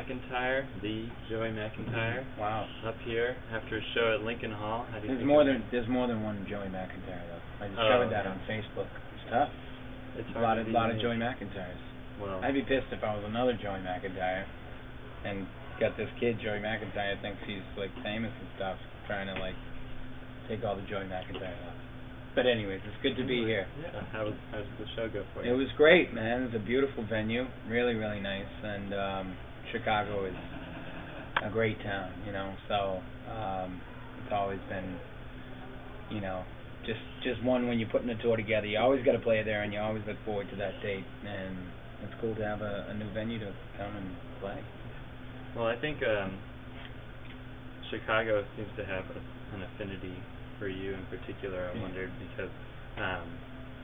McIntyre, the Joey McIntyre, Wow. up here after a show at Lincoln Hall. How do you There's think more of than it? there's more than one Joey McIntyre though. I discovered that on Facebook. It's tough. It's A hard lot to of be Joey McIntyres. Well, I'd be pissed if I was another Joey McIntyre and got this kid Joey McIntyre thinks he's like famous and stuff, trying to like take all the Joey McIntyre off. But anyways, it's good to be here. Yeah. How did the show go for you? It was great, man. It was a beautiful venue, really, really nice, and Chicago is a great town, you know. So it's always been, you know, just one when you're putting a tour together. You always got to play there, and you always look forward to that date. And it's cool to have a new venue to come and play. Well, I think Chicago seems to have an affinity for you in particular. I wondered because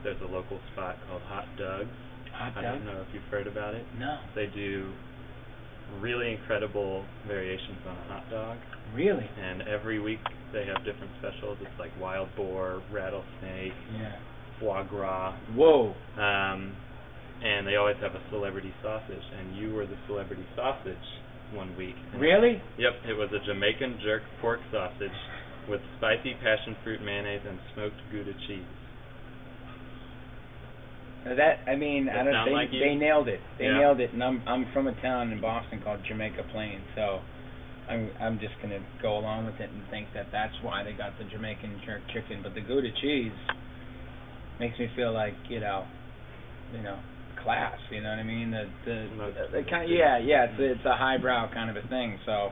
there's a local spot called Hot Doug's. I don't know if you've heard about it. No. They do really incredible variations on a hot dog. Really? And every week they have different specials. It's like wild boar, rattlesnake, foie gras. Whoa. And they always have a celebrity sausage, and you were the celebrity sausage one week. Really? Yep, it was a Jamaican jerk pork sausage with spicy passion fruit mayonnaise and smoked Gouda cheese. That, I mean, I don't think they nailed it. They nailed it, and I'm from a town in Boston called Jamaica Plain, so I'm just gonna go along with it and think that that's why they got the Jamaican jerk chicken. But the Gouda cheese makes me feel like you know, class. You know what I mean? The kind, it's a highbrow kind of a thing. So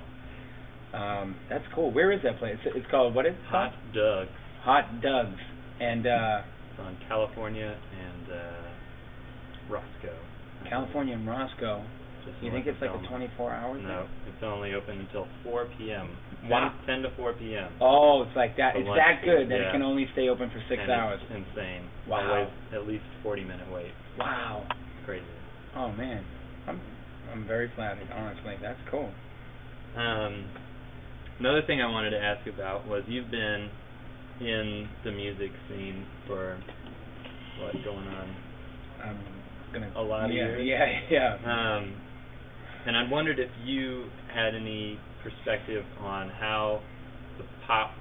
that's cool. Where is that place? It's called what is it? Hot Doug's. Hot Doug's, and it's on California and Roscoe. California and Roscoe. You think it's like a 24-hour thing? No, it's only open until 4 p.m. Wow. 10 to 4 p.m. Oh, it's like that. The It's lunch that good that yeah. it can only stay open for 6 hours. It's insane. Wow. Always at least 40-minute wait. Wow. Crazy. Oh man, I'm very flattered. Honestly, that's cool. Another thing I wanted to ask about was you've been in the music scene for what going on? A lot of years. Yeah. And I wondered if you had any perspective on how the pop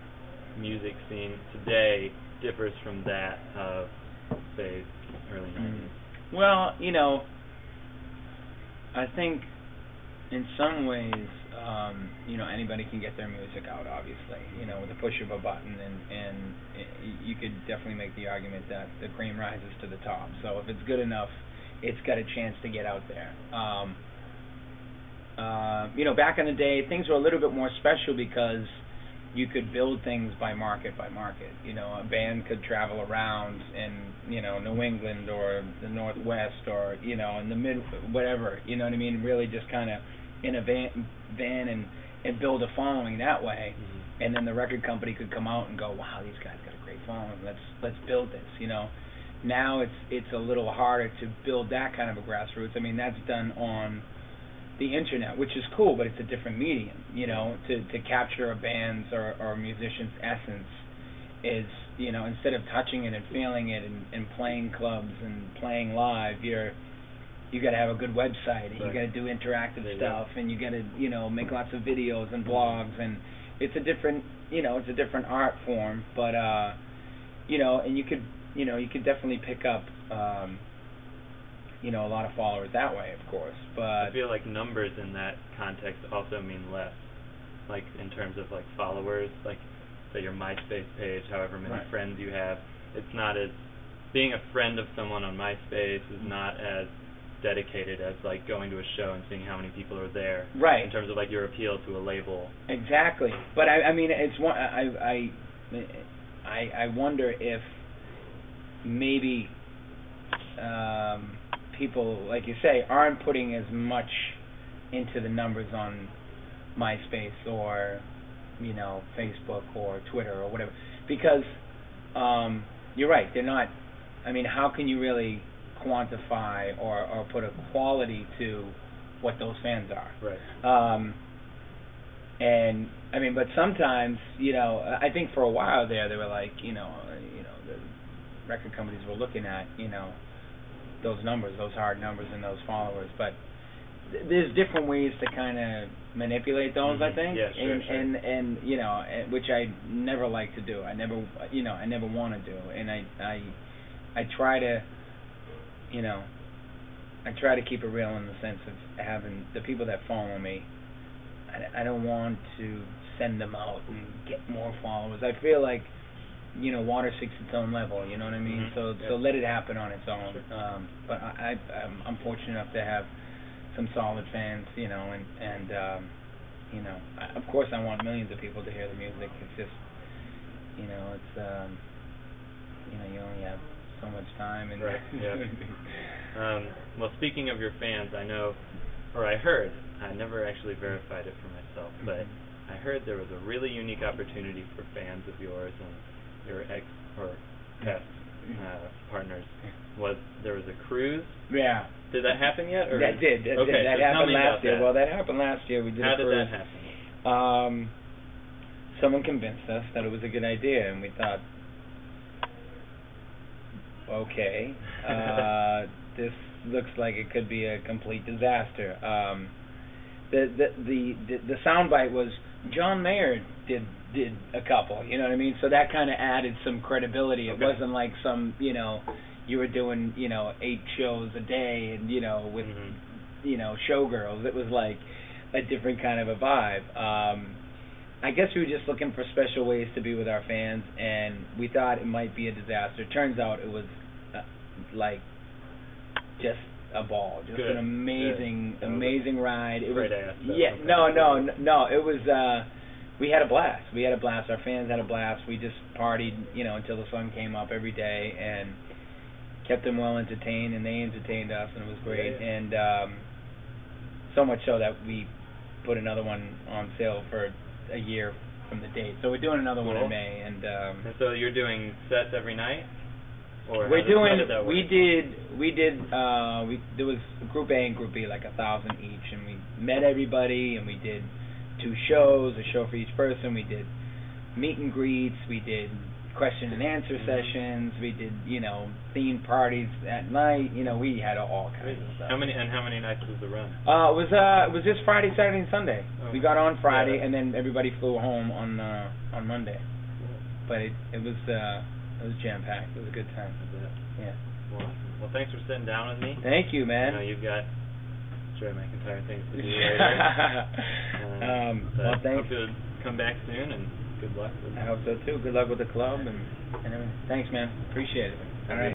music scene today differs from that of, say, early 90s. Well, you know, I think in some ways, you know, anybody can get their music out, obviously, you know, with the push of a button, and you could definitely make the argument that the cream rises to the top. So if it's good enough, it's got a chance to get out there. You know, back in the day, things were a little bit more special because you could build things by market. You know, a band could travel around in, you know, New England or the Northwest or, you know, in the whatever, you know what I mean? Really just kind of in a van and build a following that way. Mm-hmm. And then the record company could come out and go, wow, these guys got a great following. Let's build this, you know. Now it's a little harder to build that kind of a grassroots. I mean, that's done on the internet, which is cool, but it's a different medium, you know, to capture a band's or a musician's essence is, you know, instead of touching it and feeling it and playing clubs and playing live, you got to have a good website and you got to do interactive stuff and you got to, you know, make lots of videos and blogs, and it's a different, you know, it's a different art form, but you know, and you could definitely pick up you know, a lot of followers that way, of course, but I feel like numbers in that context also mean less, like in terms of like followers, like say your MySpace page, however many friends you have, it's not as, being a friend of someone on MySpace is not as dedicated as like going to a show and seeing how many people are there, right, in terms of like your appeal to a label. Exactly, but I mean, it's one, I wonder if maybe people, like you say, aren't putting as much into the numbers on MySpace or, you know, Facebook or Twitter or whatever, because you're right, they're not. I mean, how can you really quantify or put a quality to what those fans are? Right. And I mean, but sometimes, you know, I think for a while there, they were like, you know, the record companies were looking at, you know, those numbers, those hard numbers and those followers, but there's different ways to kind of manipulate those, I think. Yeah, sure, and you know, which I never like to do. I never want to do. And I try to, you know, I try to keep it real in the sense of having the people that follow me. I don't want to send them out and get more followers. I feel like, you know, water seeks its own level. You know what I mean? So let it happen on its own. Sure. But I'm fortunate enough to have some solid fans, you know, and you know, of course I want millions of people to hear the music. It's just, you know, it's you know, you only have so much time. And right. Well, speaking of your fans, I know, or I heard, I never actually verified it for myself, but I heard there was a really unique opportunity for fans of yours and your ex or past partners. There was a cruise? Yeah. Did that happen yet? Or that did. That happened last year. Well, that happened last year. We did How a cruise. Did that happen? Someone convinced us that it was a good idea, and we thought, okay, this looks like it could be a complete disaster. The soundbite was John Mayer did a couple, you know what I mean? So that kind of added some credibility. It wasn't like some, you know, you were doing, you know, 8 shows a day and, you know, with, you know, showgirls. It was like a different kind of a vibe. I guess we were just looking for special ways to be with our fans, and we thought it might be a disaster. Turns out it was like just a ball, just an amazing ride. It was no. It was we had a blast. Our fans had a blast. We just partied, you know, until the sun came up every day and kept them well entertained, and they entertained us, and it was great. And so much so that we put another one on sale for a year from the date. So we're doing another one in May, and so you're doing sets every night? Or we're doing. There was Group A and Group B, like 1,000 each, and we met everybody, and we did 2 shows, a show for each person. We did meet and greets. We did question and answer sessions. We did, you know, themed parties at night. You know, we had all kinds of stuff. How many nights was the run? It was just Friday, Saturday, and Sunday. We got on Friday, and then everybody flew home on Monday. But it was jam packed. It was a good time. Yeah. Well, thanks for sitting down with me. Thank you, man. I know you've got McIntyre things to do later. Well, thanks. Hope you'll come back soon, and good luck with it. I hope so too. Good luck with the club and everything. Thanks, man. Appreciate it. All right.